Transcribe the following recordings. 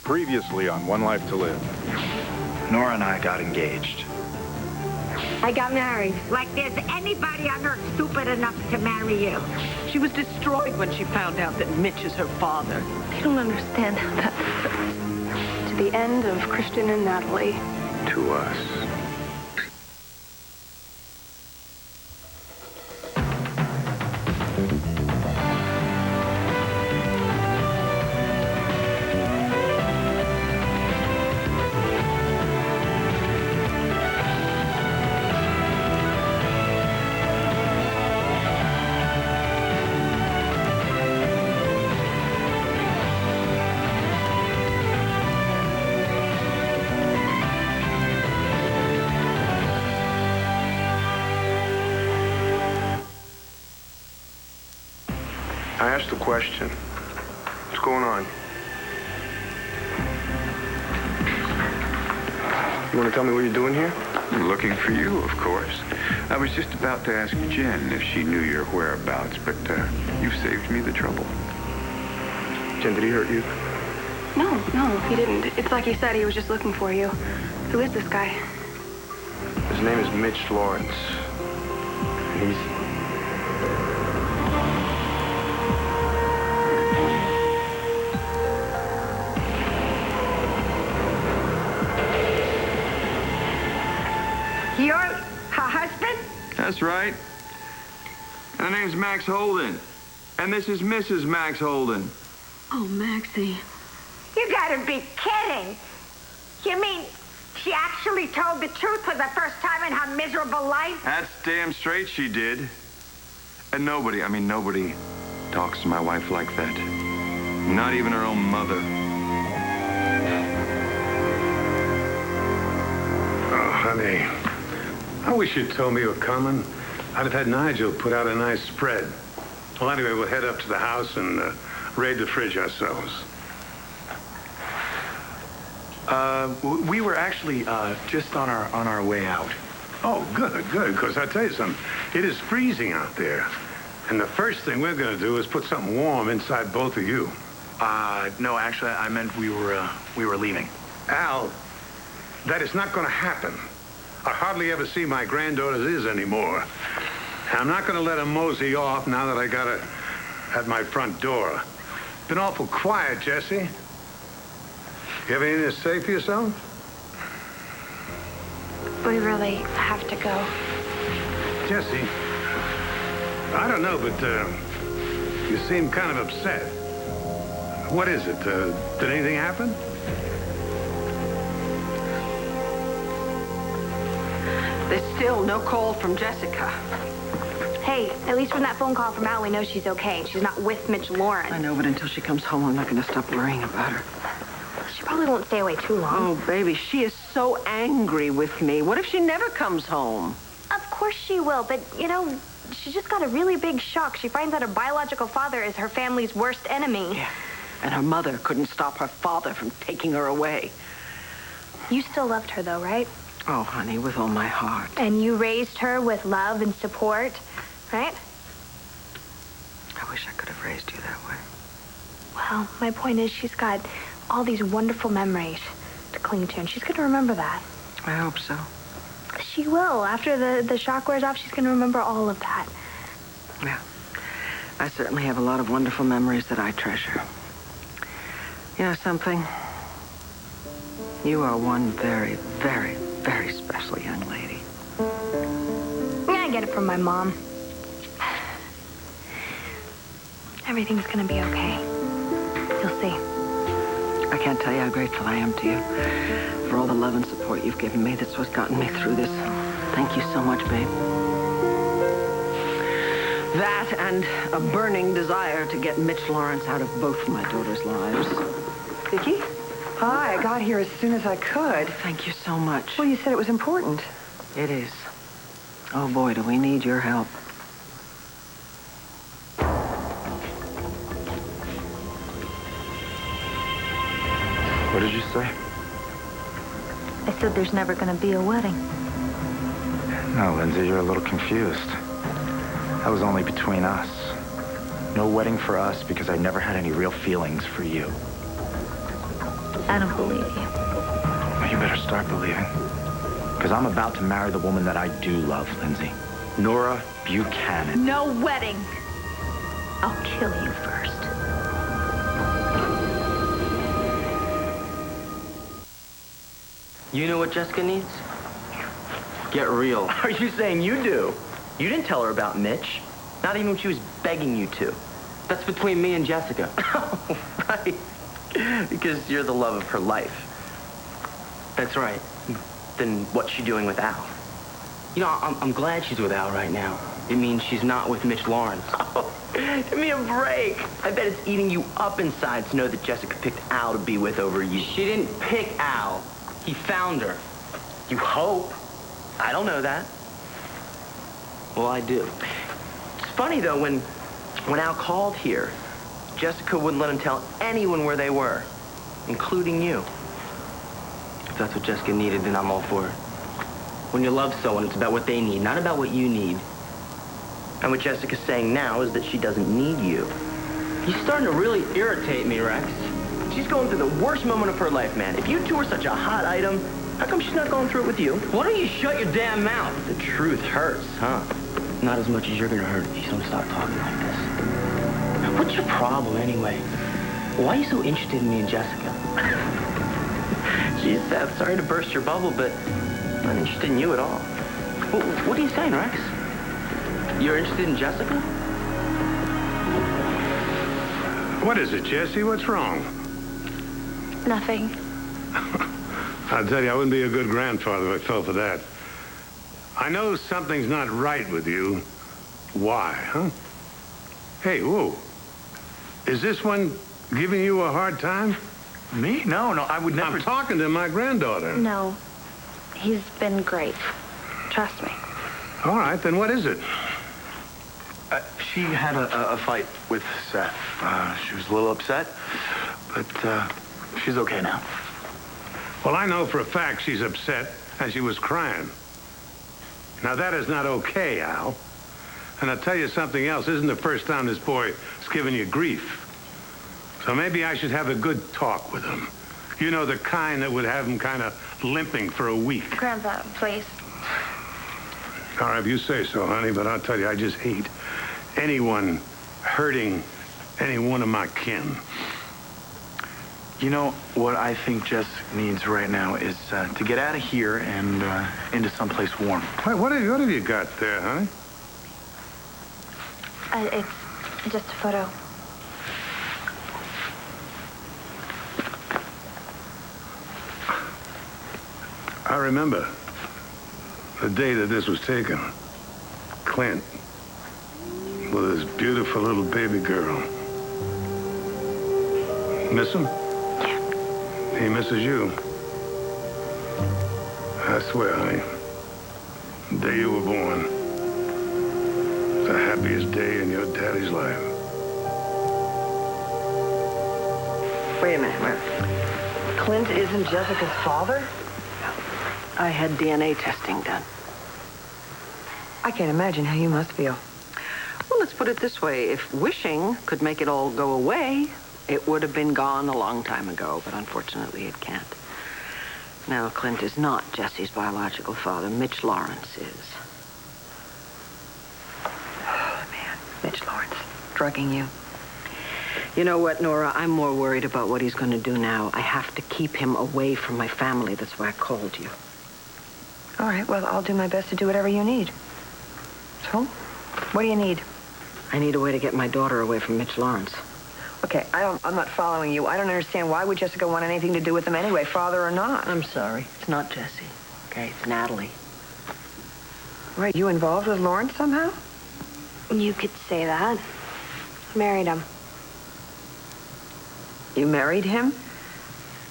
Previously on One Life to Live. Nora and I got engaged. I got married. Like there's anybody on earth stupid enough to marry you. She was destroyed when she found out that Mitch is her father. You don't understand how that feels. To the end of Christian and Natalie. To us. I asked a question. What's going on? You want to tell me what you're doing here? Looking for you, of course. I was just about to ask Jen if she knew your whereabouts, but you saved me the trouble. Jen, did he hurt you? No, he didn't. It's like he said, he was just looking for you. Who is this guy? His name is Mitch Lawrence. And he's... You're her husband? That's right. Her name's Max Holden. And this is Mrs. Max Holden. Oh, Maxie. You gotta be kidding. You mean she actually told the truth for the first time in her miserable life? That's damn straight she did. And nobody talks to my wife like that. Not even her own mother. Oh, honey. I wish you'd told me you were coming. I'd have had Nigel put out a nice spread. Well, anyway, we'll head up to the house and raid the fridge ourselves. We were actually just on our way out. Oh, good, because I tell you something. It is freezing out there. And the first thing we're going to do is put something warm inside both of you. No, actually, I meant we were leaving. Al, that is not going to happen. I hardly ever see my granddaughters anymore. And I'm not going to let them mosey off now that I got her at my front door. Been awful quiet, Jesse. You have anything to say for yourself? We really have to go. Jesse, I don't know, but you seem kind of upset. What is it? Did anything happen? There's still no call from Jessica. Hey, at least from that phone call from Al, we know she's okay. She's not with Mitch Lawrence. I know, but until she comes home, I'm not going to stop worrying about her. She probably won't stay away too long. Oh, baby, she is so angry with me. What if she never comes home? Of course she will, but, you know, she just got a really big shock. She finds out her biological father is her family's worst enemy. Yeah, and her mother couldn't stop her father from taking her away. You still loved her, though, right? Oh, honey, with all my heart. And you raised her with love and support, right? I wish I could have raised you that way. Well, my point is she's got all these wonderful memories to cling to, and she's going to remember that. I hope so. She will. After the shock wears off, she's going to remember all of that. Yeah. I certainly have a lot of wonderful memories that I treasure. You know something? You are one very, very, very special young lady. Yeah, I get it from my mom. Everything's going to be okay. You'll see. I can't tell you how grateful I am to you for all the love and support you've given me. That's what's gotten me through this. Thank you so much, babe. That and a burning desire to get Mitch Lawrence out of both of my daughters' lives. Vicki? Hi, I got here as soon as I could. Thank you so much. Well, you said it was important. It is. Oh, boy, do we need your help. What did you say? I said there's never going to be a wedding. No, Lindsay, you're a little confused. That was only between us. No wedding for us because I never had any real feelings for you. I don't believe you. Well, you better start believing. Because I'm about to marry the woman that I do love, Lindsay. Nora Buchanan. No wedding. I'll kill you first. You know what Jessica needs? Get real. Are you saying you do? You didn't tell her about Mitch. Not even when she was begging you to. That's between me and Jessica. Oh, right. Because you're the love of her life. That's right. Then what's she doing with Al? You know, I'm glad she's with Al right now. It means she's not with Mitch Lawrence. Oh, give me a break. I bet it's eating you up inside to know that Jessica picked Al to be with over you. She didn't pick Al. He found her. You hope. I don't know that. Well, I do. It's funny, though, when Al called here, Jessica wouldn't let him tell anyone where they were, including you. If that's what Jessica needed, then I'm all for it. When you love someone, it's about what they need, not about what you need. And what Jessica's saying now is that she doesn't need you. You're starting to really irritate me, Rex. She's going through the worst moment of her life, man. If you two are such a hot item, how come she's not going through it with you? Why don't you shut your damn mouth? The truth hurts, huh? Not as much as you're gonna hurt if you don't stop talking like this. What's your problem, anyway? Why are you so interested in me and Jessica? Geez, I'm sorry to burst your bubble, but I'm not interested in you at all. What are you saying, Rex? You're interested in Jessica? What is it, Jesse? What's wrong? Nothing. I'll tell you, I wouldn't be a good grandfather if I fell for that. I know something's not right with you. Why, huh? Hey, whoa. Is this one giving you a hard time? Me? No, I would never... I'm talking to my granddaughter. No. He's been great. Trust me. All right, then what is it? She had a fight with Seth. She was a little upset, but she's okay now. Well, I know for a fact she's upset, and she was crying. Now, that is not okay, Al. And I'll tell you something else. This isn't the first time this boy has given you grief. So maybe I should have a good talk with him. You know, the kind that would have him kind of limping for a week. Grandpa, please. All right, if you say so, honey, but I'll tell you, I just hate anyone hurting any one of my kin. You know, what I think Jess needs right now is to get out of here and into someplace warm. Wait, what have you got there, honey? It's just a photo. I remember the day that this was taken. Clint, with his beautiful little baby girl. Miss him? Yeah. He misses you. I swear, honey, the day you were born was the happiest day in your daddy's life. Wait a minute. Clint isn't Jessica's father? I had DNA testing done. I can't imagine how you must feel. Well, let's put it this way. If wishing could make it all go away, it would have been gone a long time ago, but unfortunately it can't. Now, Clint is not Jesse's biological father. Mitch Lawrence is. Oh, man. Mitch Lawrence, drugging you. You know what, Nora? I'm more worried about what he's going to do now. I have to keep him away from my family. That's why I called you. All right, well, I'll do my best to do whatever you need. So, what do you need? I need a way to get my daughter away from Mitch Lawrence. Okay, I'm not following you. I don't understand. Why would Jessica want anything to do with him anyway, father or not? I'm sorry. It's not Jesse. Okay, it's Natalie. Right, you involved with Lawrence somehow? You could say that. Married him. You married him?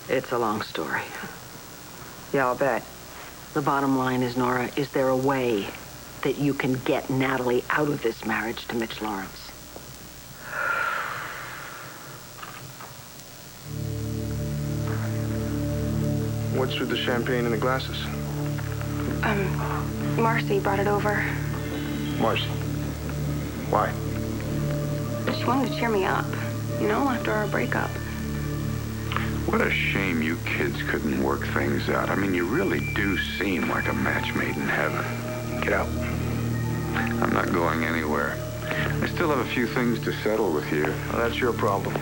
It's a long story. Yeah, I'll bet. The bottom line is, Nora, is there a way that you can get Natalie out of this marriage to Mitch Lawrence? What's with the champagne and the glasses? Marcy brought it over. Marcy. Why? She wanted to cheer me up, you know, after our breakup. What a shame you kids couldn't work things out. I mean, you really do seem like a match made in heaven. Get out. I'm not going anywhere. I still have a few things to settle with you. Well, that's your problem.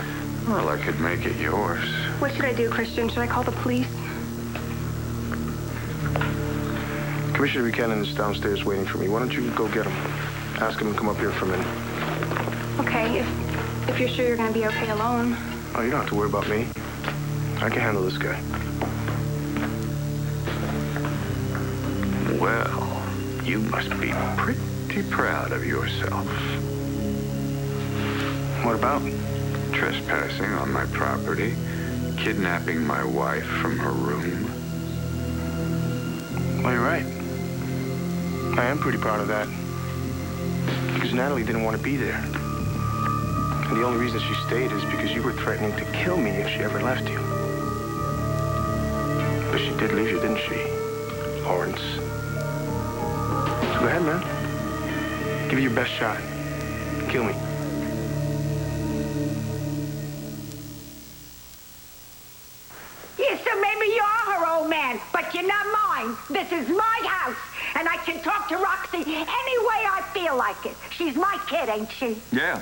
Well, I could make it yours. What should I do, Christian? Should I call the police? Commissioner Buchanan is downstairs waiting for me. Why don't you go get him? Ask him to come up here for a minute. Okay, if you're sure you're going to be okay alone. Oh, you don't have to worry about me. I can handle this guy. Well, you must be pretty proud of yourself. What about? Trespassing on my property, kidnapping my wife from her room. Well, you're right. I am pretty proud of that. Because Natalie didn't want to be there. And the only reason she stayed is because you were threatening to kill me if she ever left you. But she did leave you, didn't she, Lawrence? So go ahead, man. Give it your best shot. Kill me. Yeah, so maybe you are her old man, but you're not mine. This is my house, and I can talk to Roxy any way I feel like it. She's my kid, ain't she? Yeah.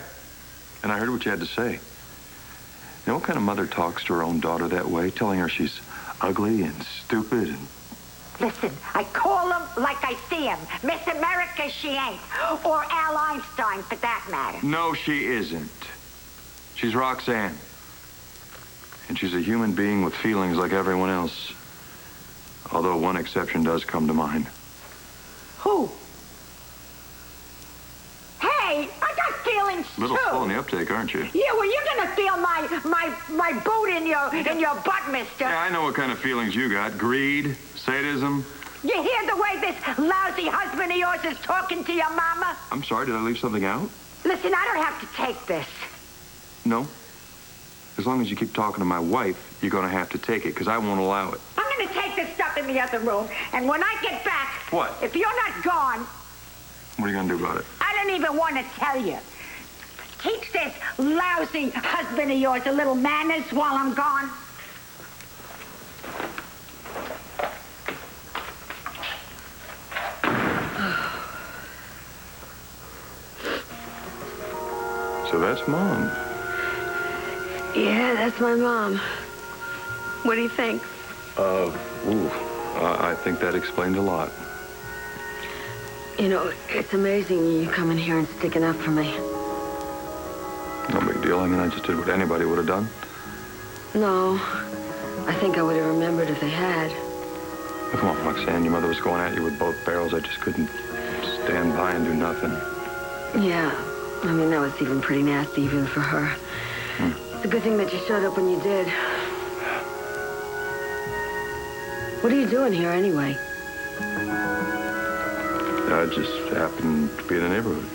And I heard what you had to say. You know what kind of mother talks to her own daughter that way, telling her she's ugly and stupid and... Listen, I call him like I see him. Miss America, she ain't. Or Al Einstein, for that matter. No, she isn't. She's Roxanne. And she's a human being with feelings like everyone else. Although one exception does come to mind. Who? Hey, I got feelings A little too. slow in the uptake, aren't you? Yeah, well, you're gonna feel my boot in your butt, mister. Yeah, I know what kind of feelings you got. Greed, sadism. You hear the way this lousy husband of yours is talking to your mama? I'm sorry, did I leave something out? Listen, I don't have to take this. No. As long as you keep talking to my wife, you're going to have to take it, because I won't allow it. I'm gonna take this stuff in the other room, and when I get back... What? If you're not gone... What are you going to do about it? I don't even want to tell you. Teach this lousy husband of yours a little manners while I'm gone. So that's Mom. Yeah, that's my mom. What do you think? I think that explains a lot. You know, it's amazing you coming here and sticking up for me. No big deal. I mean, I just did what anybody would have done. No, I think I would have remembered if they had. Come on, Roxanne. Your mother was going at you with both barrels. I just couldn't stand by and do nothing. Yeah, I mean, that was even pretty nasty even for her. It's a good thing that you showed up when you did. What are you doing here anyway? I just happened to be in the neighborhood.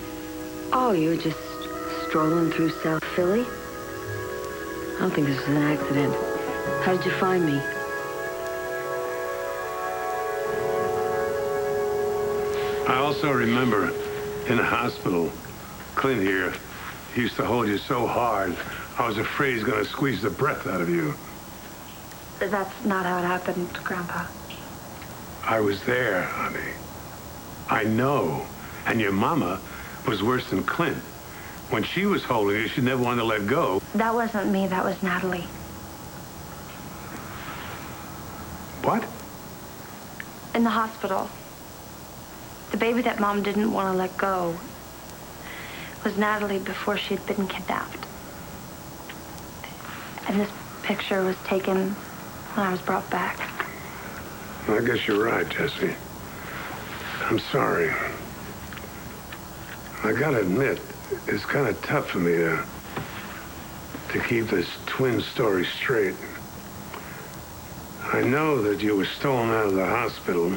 Oh, you were just strolling through South Philly? I don't think this was an accident. How did you find me? I also remember in the hospital, Clint here, he used to hold you so hard, I was afraid he's going to squeeze the breath out of you. That's not how it happened, Grandpa. I was there, honey. I know. And your mama was worse than Clint. When she was holding you, she never wanted to let go. That wasn't me, that was Natalie. What? In the hospital. The baby that Mom didn't want to let go was Natalie before she'd been kidnapped. And this picture was taken when I was brought back. I guess you're right, Jesse. I'm sorry. I gotta admit, it's kind of tough for me to keep this twin story straight. I know that you were stolen out of the hospital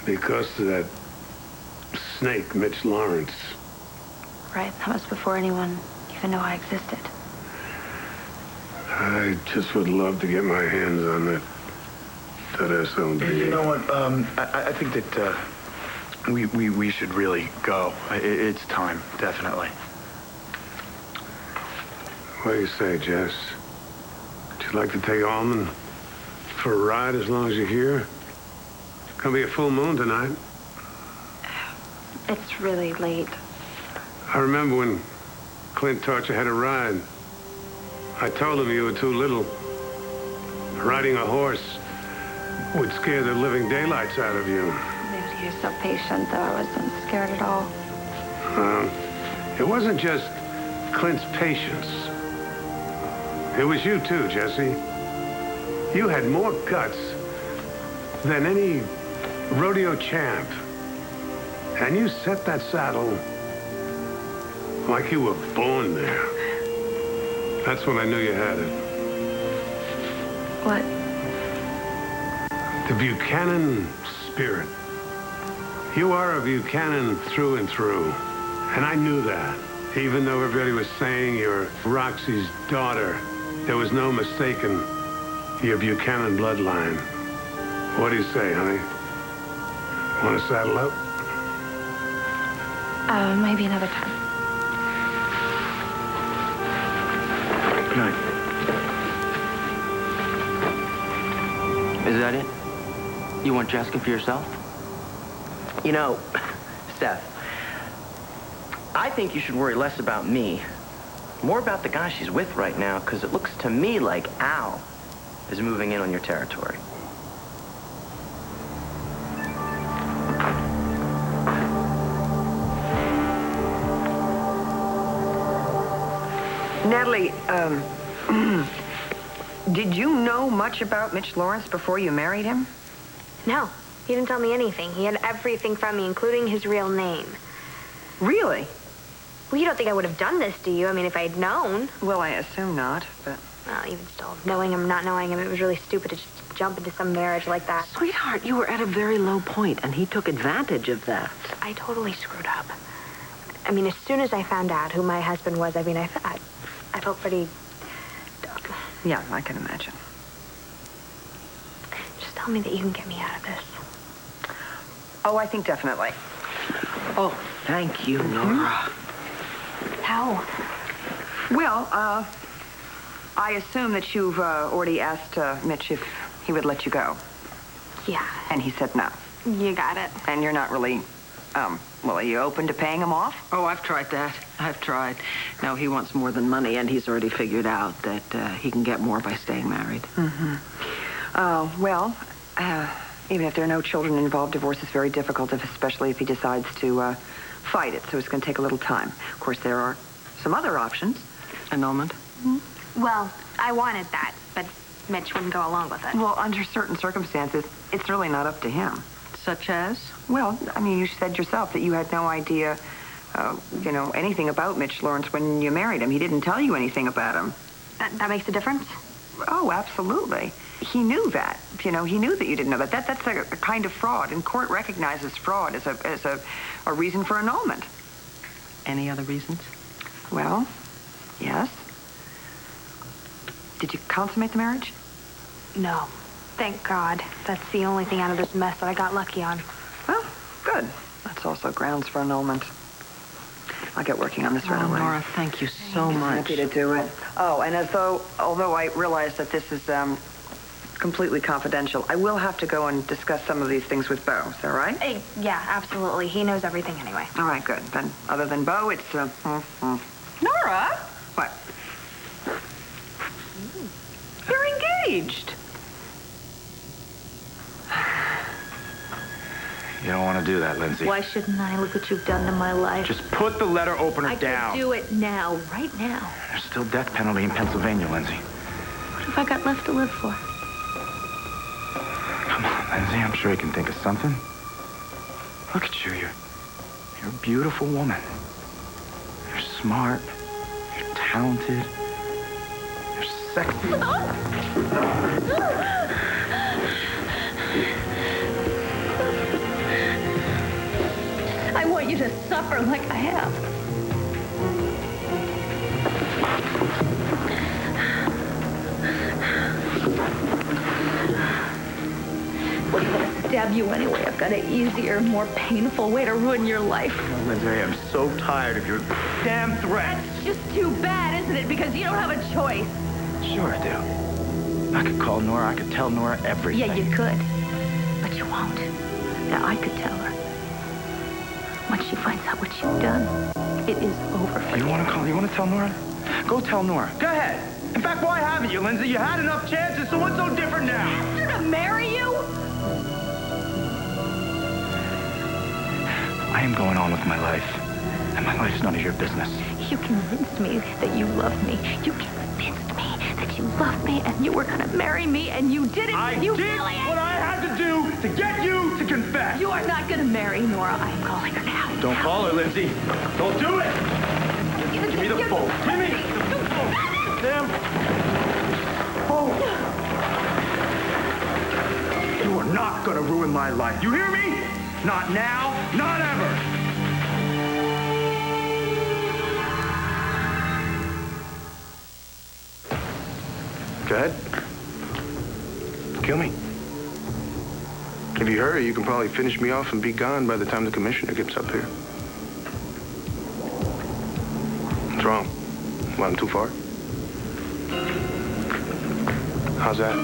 because of that snake, Mitch Lawrence. Right, that was before anyone even knew I existed. I just would love to get my hands on that SOB. You know what? I think that we should really go. It's time, definitely. What do you say, Jess? Would You'd like to take Almond for a ride as long as you're here? Gonna be a full moon tonight. It's really late. I remember when Clint taught you how to ride. I told him you were too little. Riding a horse would scare the living daylights out of you. Maybe you're so patient, though I wasn't scared at all. It wasn't just Clint's patience. It was you too, Jesse. You had more guts than any rodeo champ. And you set that saddle like you were born there. That's when I knew you had it. What? The Buchanan spirit. You are a Buchanan through and through. And I knew that. Even though everybody was saying you're Roxy's daughter, there was no mistaking your Buchanan bloodline. What do you say, honey? Want to saddle up? Maybe another time. Good night. Is that it? You want Jessica for yourself? You know, Steph, I think you should worry less about me, more about the guy she's with right now, because it looks to me like Al is moving in on your territory. Natalie, did you know much about Mitch Lawrence before you married him? No, he didn't tell me anything. He had everything from me, including his real name. Really? Well, you don't think I would have done this, do you? I mean, if I'd known. Well, I assume not, but... Well, even still, knowing him, not knowing him, it was really stupid to just jump into some marriage like that. Sweetheart, you were at a very low point, and he took advantage of that. I totally screwed up. I mean, as soon as I found out who my husband was, I mean, I felt pretty... Yeah, I can imagine. Just tell me that you can get me out of this. Oh, I think definitely. Oh, thank you, Nora. How? Well, I assume that you've already asked Mitch if he would let you go. Yeah. And he said no. You got it. And you're not really, well, are you open to paying him off? Oh, I've tried that. I've tried. No, he wants more than money, and he's already figured out that he can get more by staying married. Mm-hmm. Well, even if there are no children involved, divorce is very difficult, especially if he decides to fight it. So it's going to take a little time. Of course, there are some other options. Annulment? Mm-hmm. Well, I wanted that, but Mitch wouldn't go along with it. Well, under certain circumstances, it's really not up to him. Such as? Well, I mean, you said yourself that you had no idea, anything about Mitch Lawrence when you married him. He didn't tell you anything about him. That makes a difference? Oh, absolutely. He knew that. He knew that you didn't know that. That's a kind of fraud, and court recognizes fraud as a reason for annulment. Any other reasons? Well, yes. Did you consummate the marriage? No. Thank God. That's the only thing out of this mess that I got lucky on. Well, good. That's also grounds for annulment. I'll get working on this right away. Nora, thank you so much. Happy to do it. Oh, and although I realize that this is completely confidential, I will have to go and discuss some of these things with Bo. Is that right? Yeah, absolutely. He knows everything anyway. All right, good. Then, other than Bo, it's Nora? What? You're engaged. You don't want to do that, Lindsay. Why shouldn't I? Look what you've done to my life. Just put the letter opener down. I can do it now, right now. There's still death penalty in Pennsylvania, Lindsay. What have I got left to live for? Come on, Lindsay. I'm sure you can think of something. Look at you. You're a beautiful woman. You're smart. You're talented. You're sexy. I want you to suffer like I have. What if I stab you anyway? I've got an easier, more painful way to ruin your life. Oh, Lindsay, I'm so tired of your damn threats. That's just too bad, isn't it? Because you don't have a choice. Sure I do. I could call Nora. I could tell Nora everything. Yeah, you could. But you won't. Now, I could tell her. When she finds out what you've done, it is over for you. You want to call? You want to tell Nora? Go tell Nora. Go ahead. In fact, why haven't you, Lindsay? You had enough chances, so what's so different now? Ask her to marry you? I am going on with my life, and my life's none of your business. You convinced me that you loved me. You convinced me that you loved me, and you were going to marry me, and you didn't. I you did what I had to do to get you to confess. You are not going to marry Nora. I am calling her now. Don't call her, Lindsay. Don't do it. Give me the phone. Give me the phone. Damn. Oh. You are not going to ruin my life. You hear me? Not now, not ever. Go ahead. Kill me. If you hurry, you can probably finish me off and be gone by the time the commissioner gets up here. What's wrong? Want him too far? How's that?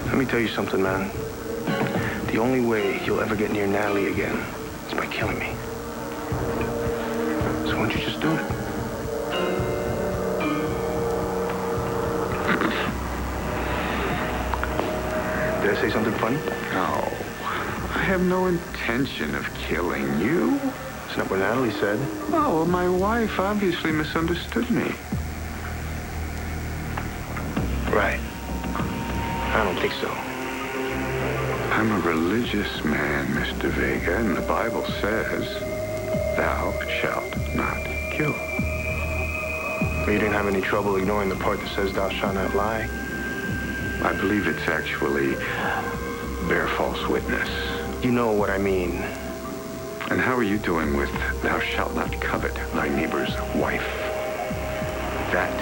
Let me tell you something, man. The only way you'll ever get near Natalie again is by killing me. So why don't you just do it? Did I say something funny? No. I have no intention of killing you. That's not what Natalie said. Oh, well, my wife obviously misunderstood me. Right. I don't think so. I'm a religious man, Mr. Vega, and the Bible says, thou shalt not kill. You didn't have any trouble ignoring the part that says thou shalt not lie? I believe it's actually bear false witness. You know what I mean. And how are you doing with thou shalt not covet thy neighbor's wife? That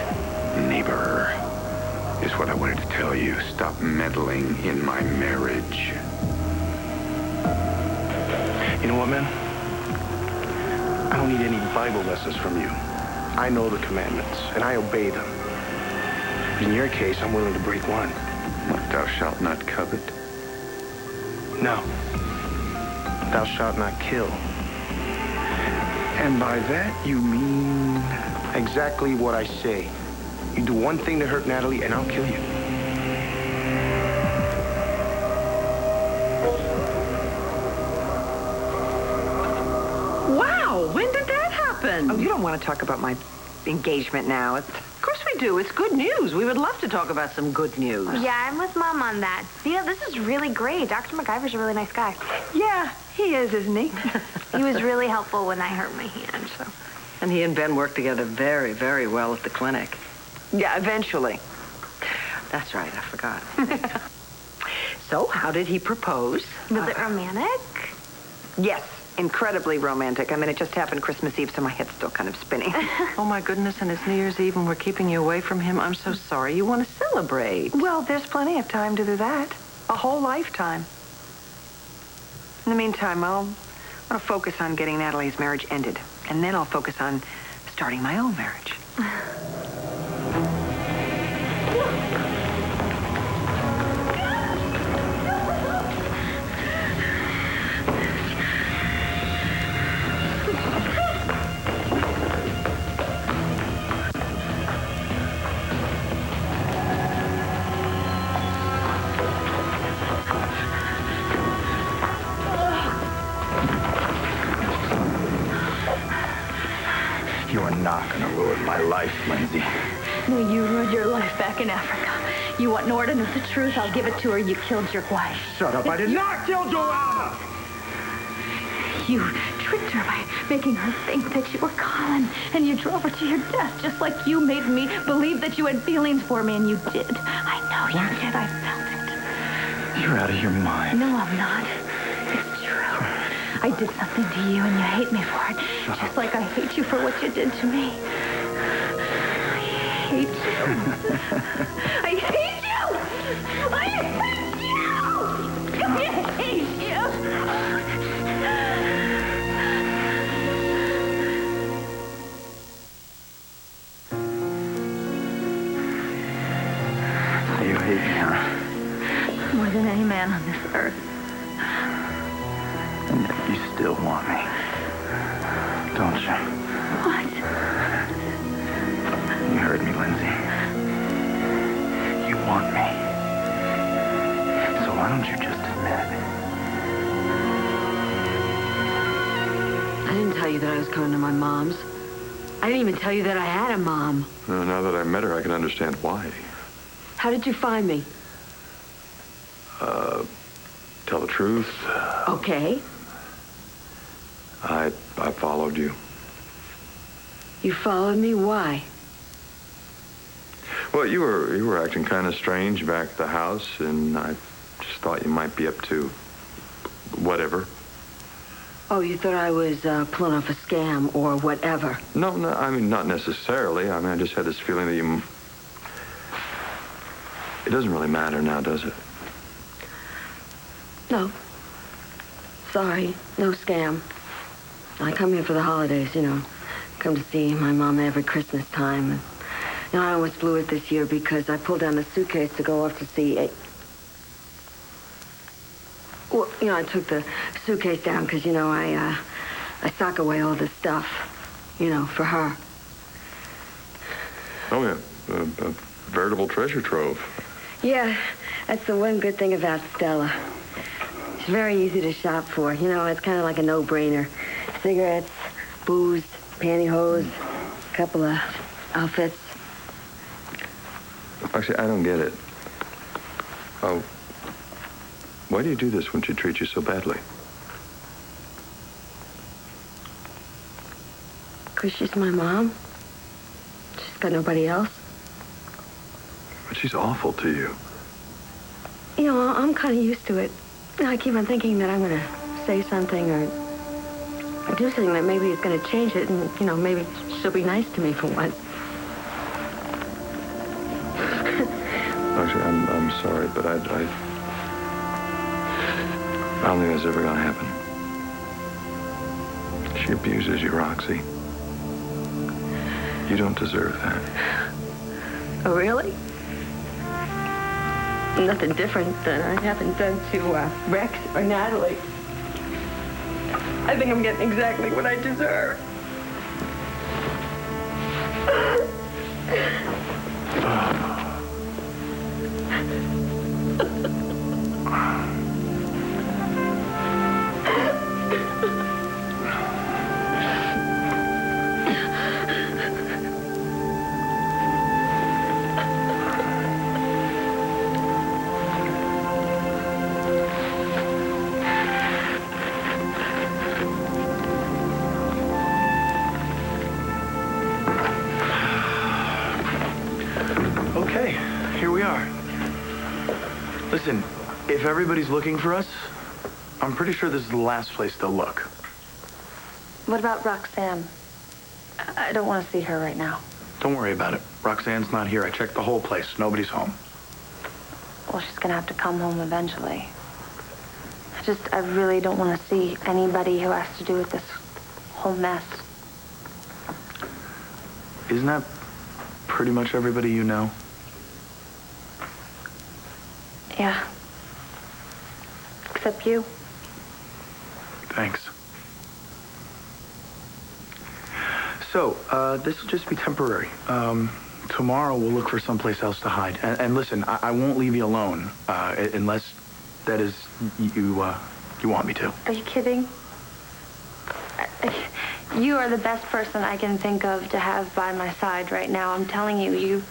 neighbor is what I wanted to tell you. Stop meddling in my marriage. You know what, man? I don't need any Bible lessons from you. I know the commandments, and I obey them. But in your case, I'm willing to break one. What, thou shalt not covet? No. Thou shalt not kill. And by that you mean? Exactly what I say. You do one thing to hurt Natalie, and I'll kill you. Wow, when did that happen? Oh, you don't want to talk about my engagement now. Of course we do. It's good news. We would love to talk about some good news. Yeah, I'm with Mom on that. You know, this is really great. Dr. MacGyver's a really nice guy. Yeah, he is, isn't he? He was really helpful when I hurt my hand, so. And he and Ben worked together very, very well at the clinic. Yeah, eventually. That's right, I forgot. So, how did he propose? Was it romantic? Yes, incredibly romantic. I mean, it just happened Christmas Eve, so my head's still kind of spinning. Oh, my goodness, and it's New Year's Eve, and we're keeping you away from him. I'm so sorry. You want to celebrate. Well, there's plenty of time to do that. A whole lifetime. In the meantime, I'll want to focus on getting Natalie's marriage ended, and then I'll focus on starting my own marriage. You are not going to ruin my life, Lindsay. No, you ruined your life back in Africa. You want Nora to know the truth? I'll give it to her. You killed your wife. Shut up. I did not kill Joanna! You tricked her by making her think that you were Colin, and you drove her to your death, just like you made me believe that you had feelings for me, and you did. I know you did. I felt it. You're out of your mind. No, I'm not. It's true. I did something to you, and you hate me for it. Just like I hate you for what you did to me. I hate you. I hate you! I hate you! I hate you! You hate me, huh? More than any man on this earth. And yet you still want me. Don't you? What? You heard me, Lindsay. You want me. So why don't you just admit it? I didn't tell you that I was coming to my mom's. I didn't even tell you that I had a mom. Well, now that I met her, I can understand why. How did you find me? Tell the truth. Okay. I followed you. You followed me? Why? Well, you were acting kind of strange back at the house, and I just thought you might be up to whatever. Oh, you thought I was pulling off a scam or whatever. No, I mean, not necessarily. I mean, I just had this feeling that you... It doesn't really matter now, does it? No. Sorry, no scam. I come here for the holidays, you know. Come to see my mom every Christmas time. And, you know, I almost blew it this year because I pulled down the suitcase to go off to see a... Well, you know, I took the suitcase down because, you know, I sock away all this stuff, you know, for her. Oh, yeah. A veritable treasure trove. Yeah, that's the one good thing about Stella. She's very easy to shop for. You know, it's kind of like a no-brainer. Cigarettes, booze, pantyhose, a couple of outfits. Actually, I don't get it. Oh, why do you do this when she treats you so badly? Because she's my mom. She's got nobody else. But she's awful to you. You know, I'm kind of used to it. I keep on thinking that I'm going to say something or do something that maybe is going to change it, and, you know, maybe she'll be nice to me for once. Actually, I'm sorry, but I don't think that's ever going to happen. She abuses you, Roxy. You don't deserve that. Oh, really? Nothing different than I haven't done to Rex or Natalie. I think I'm getting exactly what I deserve. Okay, here we are. Listen, if everybody's looking for us, I'm pretty sure this is the last place they'll look. What about Roxanne? I don't want to see her right now. Don't worry about it. Roxanne's not here. I checked the whole place. Nobody's home. Well, she's going to have to come home eventually. I really don't want to see anybody who has to do with this whole mess. Isn't that pretty much everybody you know? Yeah. Except you. Thanks. So, this will just be temporary. Tomorrow we'll look for someplace else to hide. And listen, I won't leave you alone, unless that is you want me to. Are you kidding? You are the best person I can think of to have by my side right now. I'm telling you, you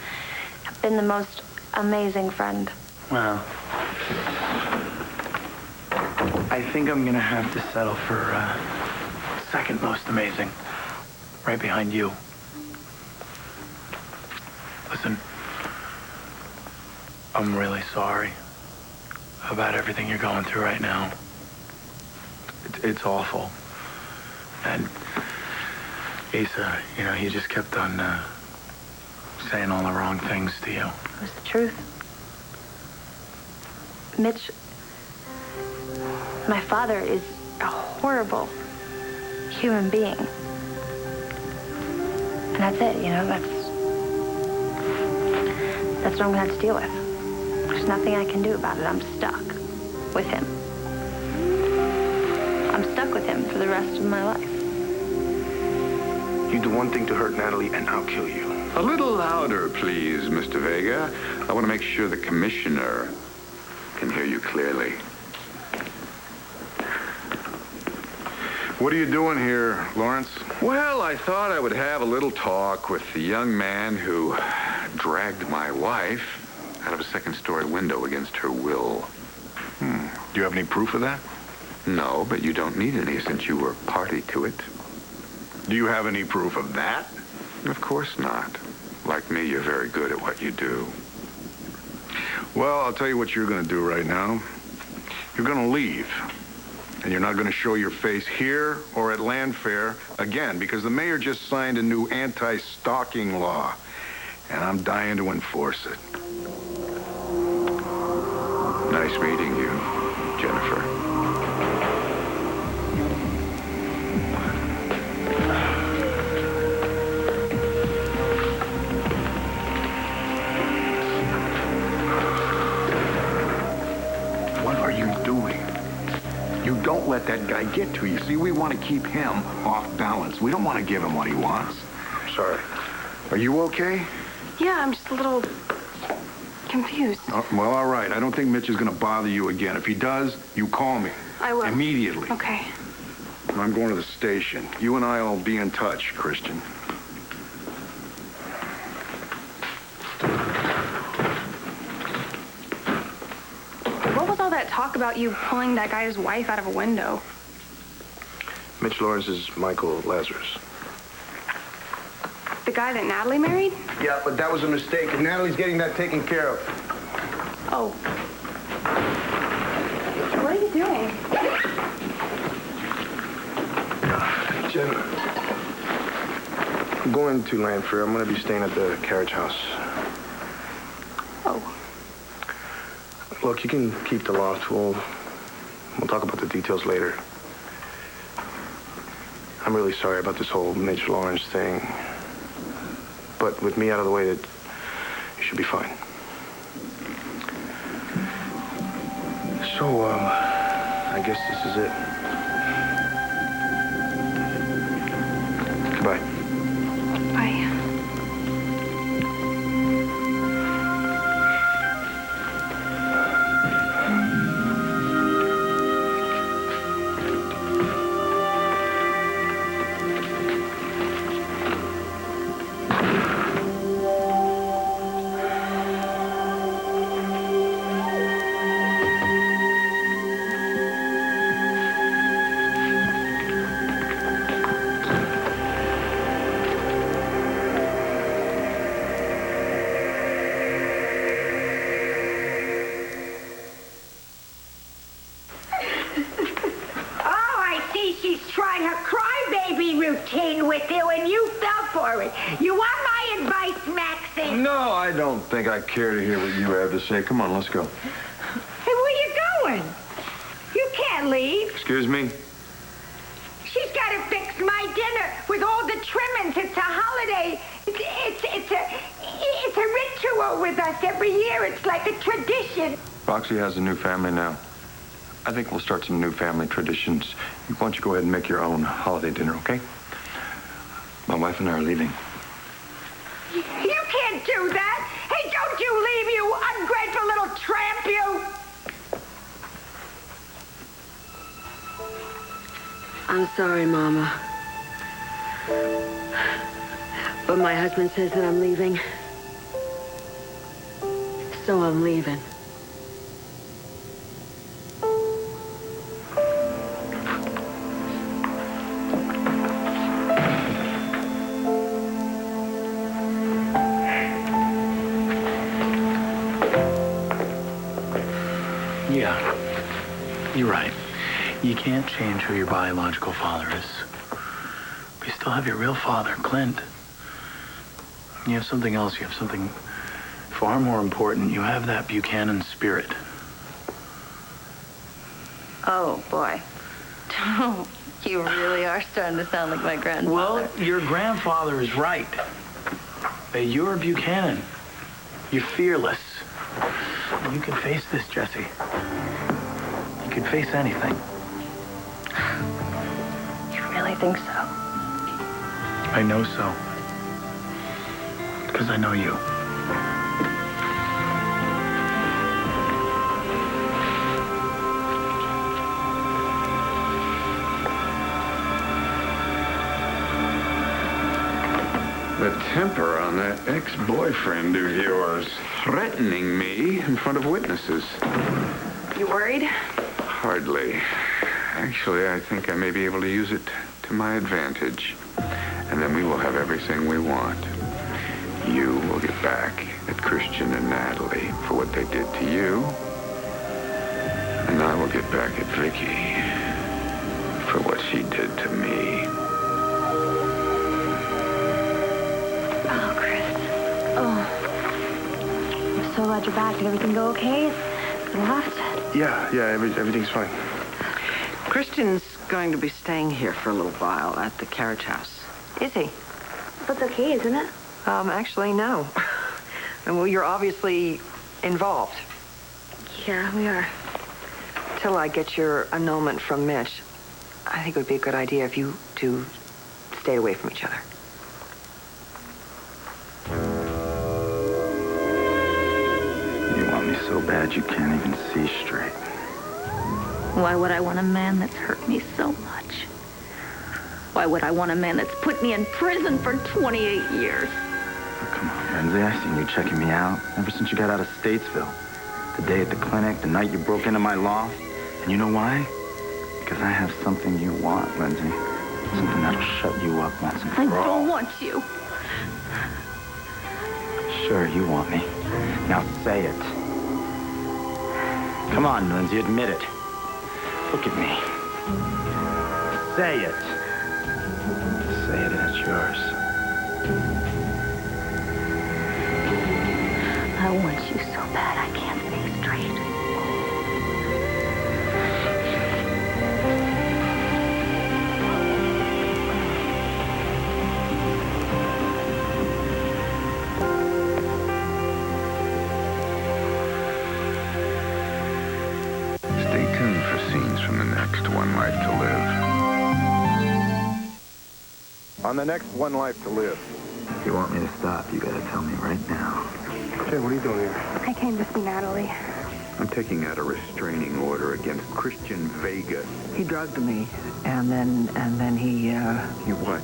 have been the most amazing friend. Well, I think I'm gonna have to settle for second most amazing, right behind you. Listen, I'm really sorry about everything you're going through right now. It's awful. And Asa, you know, he just kept on saying all the wrong things to you. It was the truth. Mitch, my father is a horrible human being. And that's it, you know, that's what I'm gonna have to deal with. There's nothing I can do about it. I'm stuck with him. I'm stuck with him for the rest of my life. You do one thing to hurt Natalie, and I'll kill you. A little louder, please, Mr. Vega. I want to make sure the commissioner can hear you clearly. What are you doing here, Lawrence? Well, I thought I would have a little talk with the young man who dragged my wife out of a second-story window against her will. Do you have any proof of that? No, but you don't need any since you were party to it. Do you have any proof of that? Of course not. Like me, you're very good at what you do. Well, I'll tell you what you're going to do right now. You're going to leave. And you're not going to show your face here or at Land Fair again because the mayor just signed a new anti-stalking law. And I'm dying to enforce it. Nice meeting you, Jennifer. What are you doing? You don't let that guy get to you. See, we want to keep him off balance. We don't want to give him what he wants. Sorry. Are you okay? Yeah, I'm just a little confused. Well, all right. I don't think Mitch is going to bother you again. If he does, you call me. I will. Immediately. Okay. I'm going to the station. You and I will be in touch, Christian. What was all that talk about you pulling that guy's wife out of a window? Mitch Lawrence is Michael Lazarus. The guy that Natalie married? Yeah, but that was a mistake, and Natalie's getting that taken care of. Oh. What are you doing? Jen, I'm going to Land Fair. I'm going to be staying at the carriage house. Oh. Look, you can keep the loft. We'll talk about the details later. I'm really sorry about this whole Mitch Lawrence thing. But with me out of the way, you should be fine. So, I guess this is it. Goodbye. Bye. Routine with you, and you fell for it. You want my advice, Maxie? No, I don't think I care to hear what you have to say. Come on, let's go. Hey, where you going? You can't leave. Excuse me? She's got to fix my dinner with all the trimmings. It's a holiday. It's a ritual with us every year. It's like a tradition. Roxy has a new family now. I think we'll start some new family traditions. Why don't you go ahead and make your own holiday dinner, okay? My wife and I are leaving. You can't do that. Hey, don't you leave, you ungrateful little tramp, you. I'm sorry, Mama. But my husband says that I'm leaving. So I'm leaving. Yeah, you're right. You can't change who your biological father is. But you still have your real father, Clint. You have something else. You have something far more important. You have that Buchanan spirit. Oh, boy. You really are starting to sound like my grandfather. Well, your grandfather is right. You're Buchanan. You're fearless. You can face this, Jesse. You can face anything. You really think so? I know so. Because I know you. The temper on that ex-boyfriend of yours, threatening me in front of witnesses. You worried? Hardly. Actually, I think I may be able to use it to my advantage. And then we will have everything we want. You will get back at Christian and Natalie for what they did to you. And I will get back at Vicky for what she did to me. Oh, Chris. Oh. I'm so glad you're back. Did everything go okay? The loft? Yeah, everything's fine. Christian's going to be staying here for a little while at the carriage house. Is he? That's okay, isn't it? Actually, no. Well, you're obviously involved. Yeah, we are. Till I get your annulment from Mitch, I think it would be a good idea if you two stayed away from each other. You want me so bad you can't even see straight. Why would I want a man that's hurt me so much? Why would I want a man that's put me in prison for 28 years? Oh, come on, Lindsay. I've seen you checking me out ever since you got out of Statesville. The day at the clinic, the night you broke into my loft. And you know why? Because I have something you want, Lindsay. Something that'll shut you up once and for all. I don't want you. Sure, you want me. Now say it. Come on, Lindsay, admit it. Look at me. Say it. Say it and it's yours. I want you so bad I can't think straight. Stay tuned for scenes from the next One Life to Live. On the next One Life to Live. If you want me to stop, you gotta tell me right now. Jay, what are you doing here? I came to see Natalie. I'm taking out a restraining order against Christian Vegas. He drugged me, and then he, You what?